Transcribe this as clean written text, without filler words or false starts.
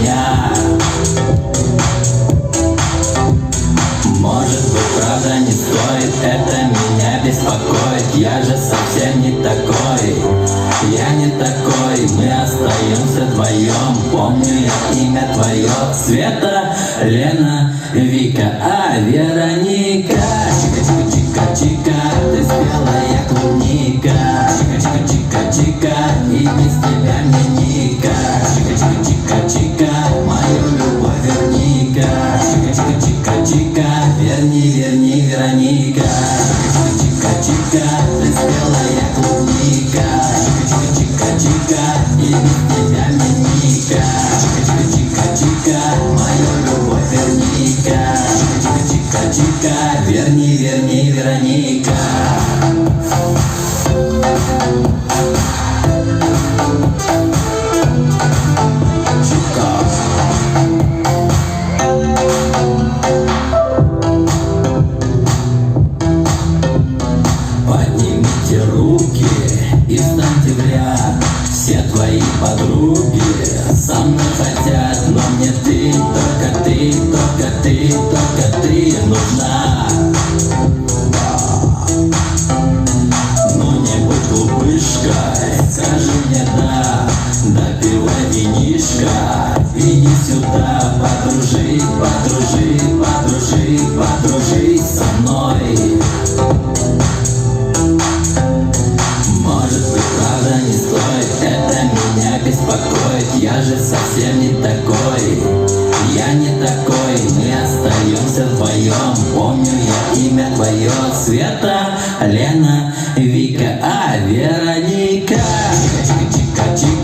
меня. Может быть, правда не стоит это меня беспокоит. Я же совсем не такой, я не такой. Мы остаемся вдвоем, помню я имя твое. Света, Лена, Вика, Вероника. Чика-чика-чика-чика, ты спелая клубника. Чика-чика-чика-чика, и без тебя мне ника. Чика-чика-чика-чика, мою любовь верни-ка. Чика-чика-чика-чика, верни, Вероника. Чика-чика-чика, ты спелая клубника. Чика-чика-чика, и без тебя мне ника. Чика-чика-чика, мою любовь верни-ка. Чика-чика-чика, верни, Вероника. Поднимите руки и встаньте в ряд. Все твои подруги со мной хотят, но мне ты, только ты, только ты, только ты нужна. Ну не будь глупышкой, скажи мне да. Допивай винишко, иди сюда. Подружи, подружи, подружи, подружись со мной. Может быть, правда не стоит это меня беспокоит. Я же совсем не такой, я не такой. Мы остаемся вдвоем, помню я имя твое. Света, Лена, Вика, Вероника. Чика-чика-чика-чика.